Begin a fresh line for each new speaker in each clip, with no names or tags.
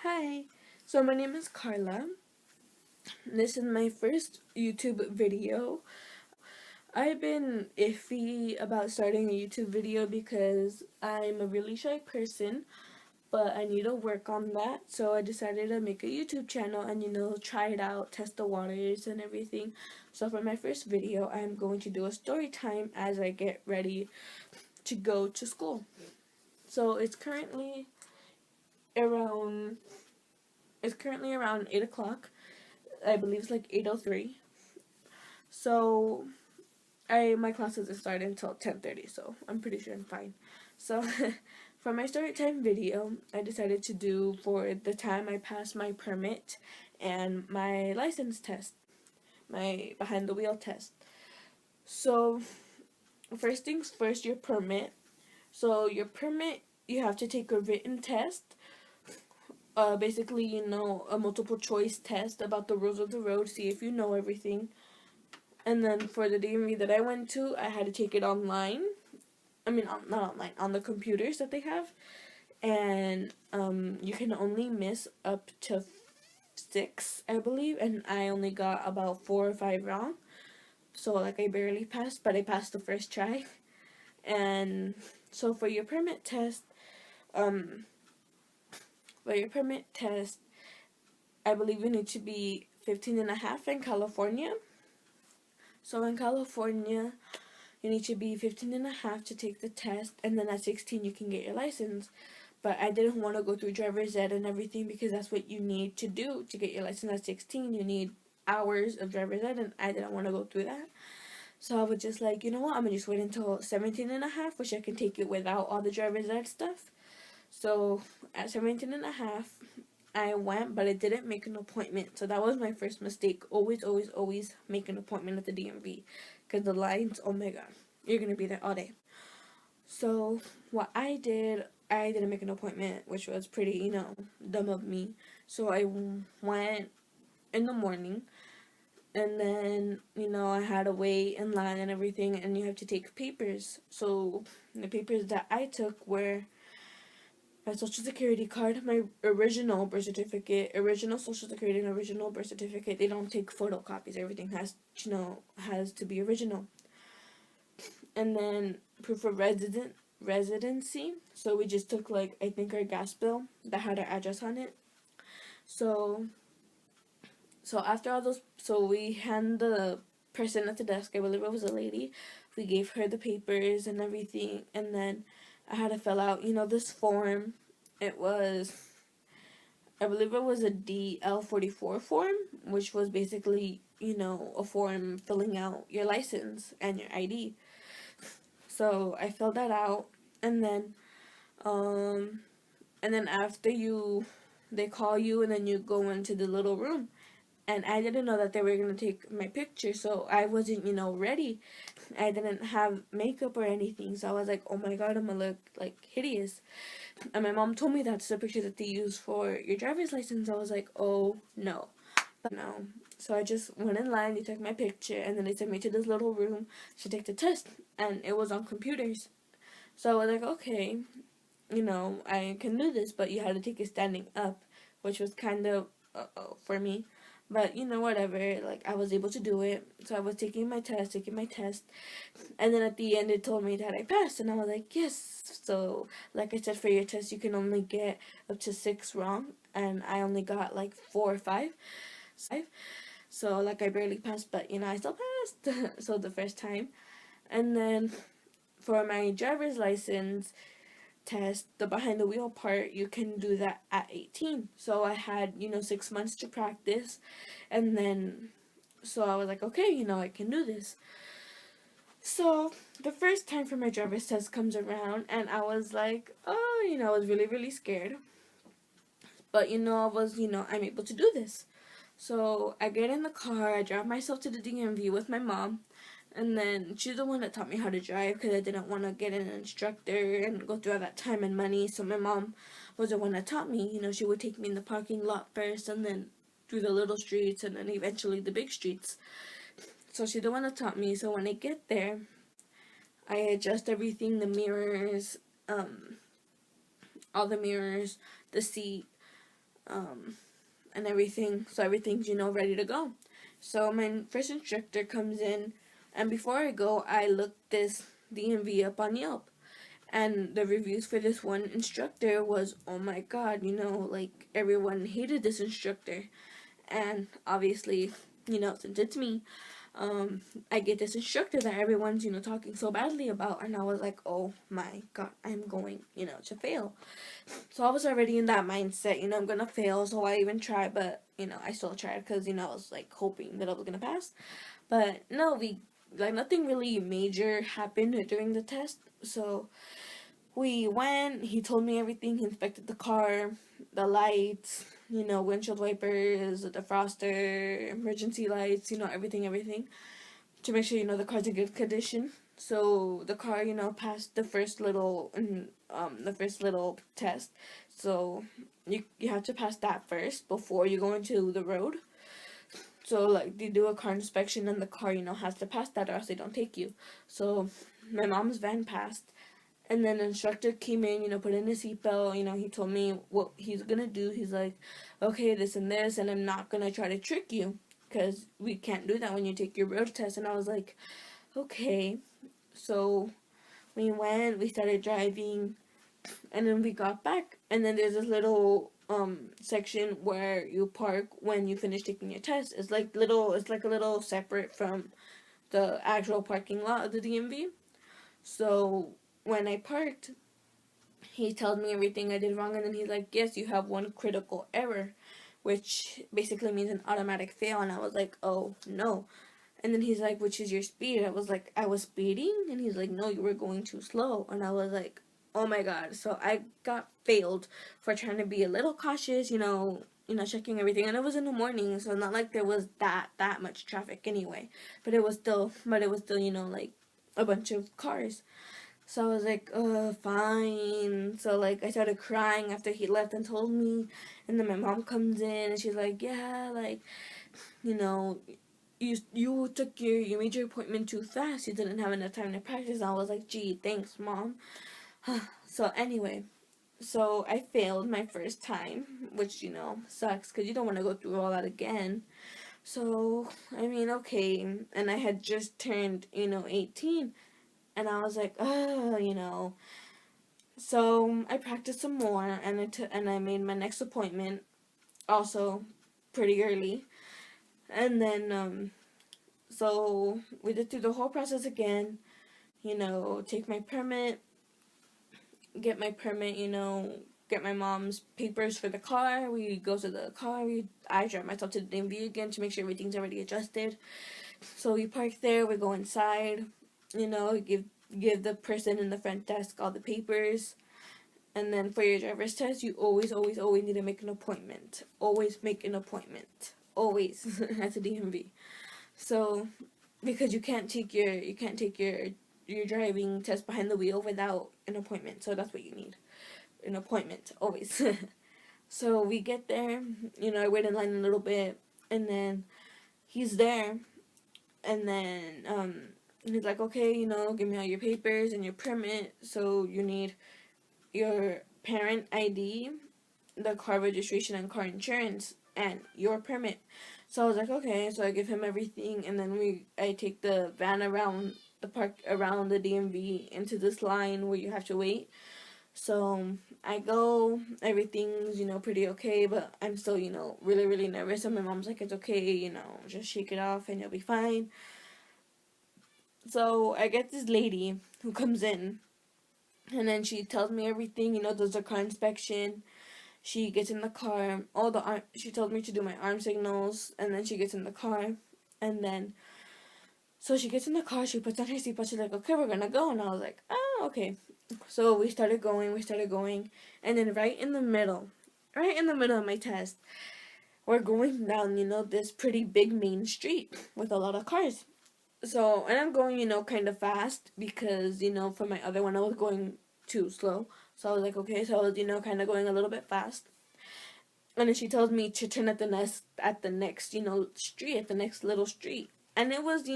Hi, so my name is Carla. This is my first YouTube video. I've been iffy about starting a YouTube video because I'm a really shy person, but I need to work on that. So I decided to make a YouTube channel and try it out, test the waters and everything. So for my first video, I'm going to do a story time as I get ready to go to school. So around it's currently around 8 o'clock. I believe it's like 8:03. So my classes are starting until 10:30, so I'm pretty sure I'm fine. So for my story time video, I decided to do for the time I passed my permit and my license test, my behind the wheel test. So first things first, your permit. So your permit, you have to take a written test. Basically, a multiple choice test about the rules of the road, see if you know everything. And then for the DMV that I went to, I had to take it online. I mean, not online, on the computers that they have. And you can only miss up to 6, I believe. And I only got about 4 or 5 wrong. So, like, I barely passed, but I passed the first try. And so for your permit test, um, I believe you need to be 15 and a half in California. So in California, you need to be 15 and a half to take the test, and then at 16 you can get your license. But I didn't want to go through driver's ed and everything because that's what you need to do to get your license at 16. You need hours of driver's ed, and I didn't want to go through that. So I was just like, you know what, I'm going to just wait until 17 and a half, which I can take it without all the driver's ed stuff. So at 17 and a half, I went, but I didn't make an appointment. So that was my first mistake. Always, always, always make an appointment at the DMV. Because the lines, oh my god, you're going to be there all day. So what I didn't make an appointment, which was pretty, dumb of me. So I went in the morning. And then, I had to wait in line and everything. And you have to take papers. So the papers that I took were my social security card, my original birth certificate, original social security, and original birth certificate. They don't take photocopies. Everything has to be original. And then proof of residency. So we just took, like, I think our gas bill that had our address on it. So after all those, so we hand the person at the desk, I believe it was a lady, we gave her the papers and everything, and then I had to fill out, this form. It was, I believe it was a DL-44 form, which was basically, a form filling out your license and your ID. So I filled that out, and then, after they call you, and then you go into the little room. And I didn't know that they were going to take my picture, so I wasn't, ready. I didn't have makeup or anything, so I was like, oh my god, I'm going to look, like, hideous. And my mom told me that's the picture that they use for your driver's license. I was like, oh no. But no. So I just went in line, they took my picture, and then they sent me to this little room to take the test. And it was on computers. So I was like, okay, I can do this, but you had to take it standing up, which was kind of for me. But, whatever, like, I was able to do it. So I was taking my test, and then at the end it told me that I passed, and I was like, yes. So, like I said, for your test, you can only get up to 6 wrong, and I only got, like, 4 or 5. So, like, I barely passed, but, I still passed. So, the first time. And then, for my driver's license test, the behind the wheel part, you can do that at 18. So I had, 6 months to practice, and then, so I was like, okay, I can do this. So the first time for my driver's test comes around, and I was like, oh, I was really, really scared. But, I'm able to do this. So I get in the car, I drive myself to the DMV with my mom, and then she's the one that taught me how to drive because I didn't want to get an instructor and go through all that time and money. So my mom was the one that taught me. She would take me in the parking lot first, and then through the little streets, and then eventually the big streets. So she's the one that taught me. So when I get there, I adjust everything, the mirrors, all the mirrors, the seat, and everything. So everything's, ready to go. So my first instructor comes in, and before I go, I look this DMV up on Yelp. And the reviews for this one instructor was, oh my god, like everyone hated this instructor. And obviously, since it's me, I get this instructor that everyone's, talking so badly about. And I was like, oh my god, I'm going, to fail. So I was already in that mindset, I'm gonna fail, so I even tried, but, I still tried because, I was, like, hoping that I was gonna pass. But, no, nothing really major happened during the test, so we went, he told me everything, he inspected the car, the lights, windshield wipers, the defroster, emergency lights, everything, to make sure, the car's in good condition. So the car, passed the first little test. So you have to pass that first before you go into the road. So like they do a car inspection and the car, has to pass that or else they don't take you. So my mom's van passed. And then the instructor came in, put in a seatbelt, he told me what he's gonna do. He's like, okay, this and this, and I'm not gonna try to trick you, because we can't do that when you take your road test. And I was like, okay. So we went, we started driving, and then we got back, and then there's this little section where you park when you finish taking your test. It's like a little separate from the actual parking lot of the DMV. So when I parked, he told me everything I did wrong, and then he's like, yes, you have one critical error, which basically means an automatic fail. And I was like, oh no. And then he's like, which is your speed? I was like, I was speeding? And he's like, no, you were going too slow. And I was like, oh my god. So I got failed for trying to be a little cautious, checking everything. And it was in the morning, so not like there was that much traffic anyway. But it was still, like a bunch of cars. So I was like, fine. So, like, I started crying after he left and told me. And then my mom comes in and she's like, yeah, like, you made your appointment too fast. You didn't have enough time to practice. And I was like, gee, thanks, Mom. So, anyway. So, I failed my first time, which, sucks because you don't want to go through all that again. So, I mean, okay. And I had just turned, 18. And I was like, oh. So I practiced some more, and I made my next appointment, also pretty early. And then, so we did through the whole process again, take my permit, get my permit, get my mom's papers for the car. We go to the car, I drive myself to the DMV again to make sure everything's already adjusted. So we park there, we go inside, give the person in the front desk all the papers. And then for your driver's test, you always need to make an appointment. Always make an appointment. Always at the DMV. So because you can't take your driving test behind the wheel without an appointment. So that's what you need. An appointment, always. So we get there, I wait in line a little bit, and then he's there, and then he's like, okay, give me all your papers and your permit. So you need your parent ID, the car registration and car insurance, and your permit. So I was like, okay. So I give him everything, and then I take the van around the park, around the DMV, into this line where you have to wait. So I go, everything's, pretty okay, but I'm still, really, really nervous. And my mom's like, it's okay, just shake it off and you'll be fine. So I get this lady who comes in, and then she tells me everything, does a car inspection. She gets in the car, she told me to do my arm signals, and then she gets in the car, and then, so she gets in the car, she puts on her seatbelt, she's like, okay, we're gonna go, and I was like, oh, okay. So we started going, and then right in the middle of my test, we're going down, this pretty big main street with a lot of cars. So, and I'm going, kind of fast because, for my other one, I was going too slow. So I was like, okay, so I was, kind of going a little bit fast. And then she tells me to turn at the next, street, at the next little street. And it was,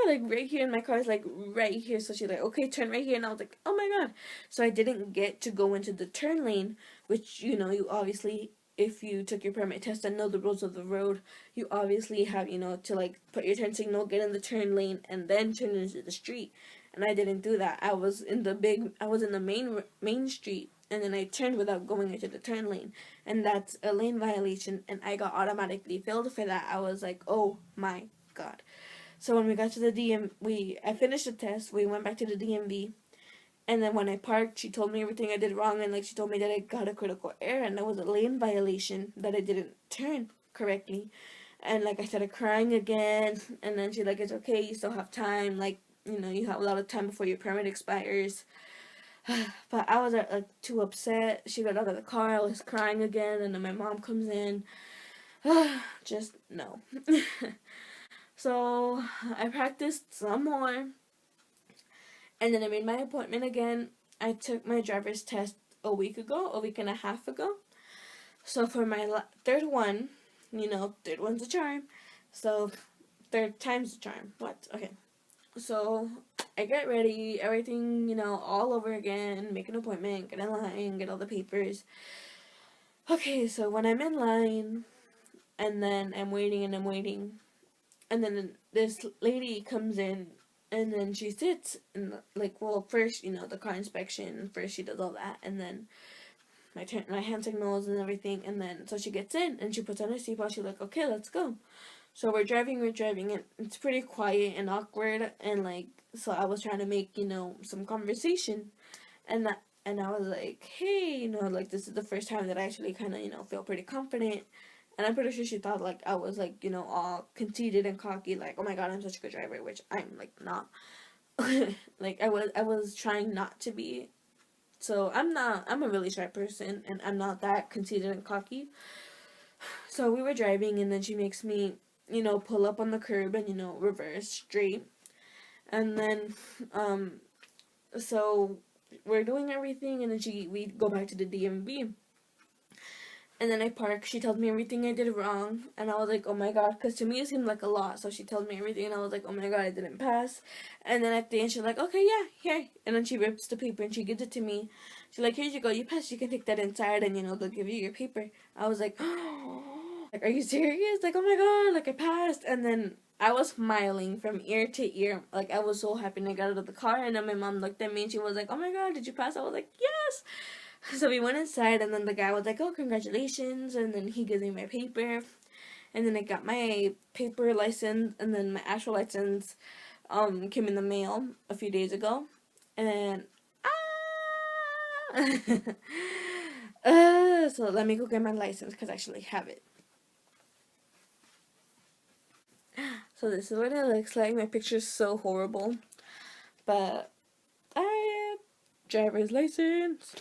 like right here, and my car is, like, right here. So she's like, okay, turn right here. And I was like, oh my god. So I didn't get to go into the turn lane which, you know, you obviously, if you took your permit test and know the rules of the road, you obviously have, you know, to like put your turn signal, get in the turn lane, and then turn into the street. And I didn't do that. I was in the main street, and then I turned without going into the turn lane, and that's a lane violation, and I got automatically filled for that. I was like, oh my god. So when we got to the I finished the test. We went back to the DMV, and then when I parked, she told me everything I did wrong, and like she told me that I got a critical error, and that was a lane violation, that I didn't turn correctly. And like I started crying again, and then she's like, it's okay, you still have time, like, you know, you have a lot of time before your permit expires. But I was like too upset. She got out of the car, I was crying again, and then my mom comes in. Just no. So I practiced some more, and then I made my appointment again. I took my driver's test a week and a half ago. So for my third one, you know, third one's a charm. So third time's a charm. What? Okay. So I get ready, everything, you know, all over again, make an appointment, get in line, get all the papers. Okay, so when I'm in line, and then I'm waiting and I'm waiting, and then this lady comes in, and then she sits, and like, well, first, you know, the car inspection, first she does all that, and then my hand signals and everything, and then so she gets in and she puts on her seatbelt. She's like, okay, let's go. So we're driving, and it's pretty quiet and awkward, and like, so I was trying to make, you know, some conversation, and I was like, hey, you know, like, this is the first time that I actually kind of, you know, feel pretty confident. And I'm pretty sure she thought, like, I was, like, you know, all conceited and cocky, like, oh my god, I'm such a good driver, which I'm, like, not. Like, I was trying not to be. So I'm a really shy person, and I'm not that conceited and cocky. So we were driving, and then she makes me, you know, pull up on the curb and, you know, reverse straight. And then, so we're doing everything, and then we go back to the DMV. And then I park. She tells me everything I did wrong, and I was like, oh my god, because to me it seemed like a lot. So she tells me everything, and I was like, oh my god, I didn't pass. And then at the end, she's like, okay, yeah, here. And then she rips the paper and she gives it to me. She's like, here you go, you passed. You can take that inside, and, you know, they'll give you your paper. I was like, like, are you serious? Like, oh my god, like, I passed. And then I was smiling from ear to ear. Like, I was so happy, and I got out of the car, and then my mom looked at me and she was like, oh my god, did you pass? I was like, yes. So we went inside, and then the guy was like, oh, congratulations, and then he gives me my paper, and then I got my paper license, and then my actual license came in the mail a few days ago, and so let me go get my license, because I actually have it. So this is what it looks like. My picture's so horrible, but driver's license.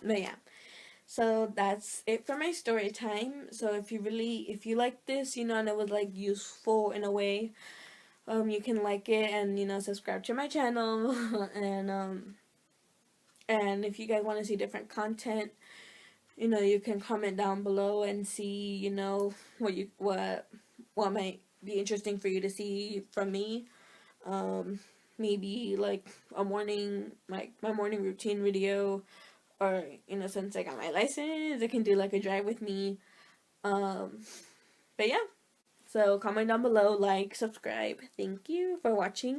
But yeah, so that's it for my story time. So if you like this, you know, and it was like useful in a way, you can like it, and, you know, subscribe to my channel. And if you guys want to see different content, you know, you can comment down below and see, you know, what might be interesting for you to see from me. Maybe like my morning routine video, or, you know, since I got my license, I can do like a drive with me. But yeah, so comment down below, like, subscribe. Thank you for watching.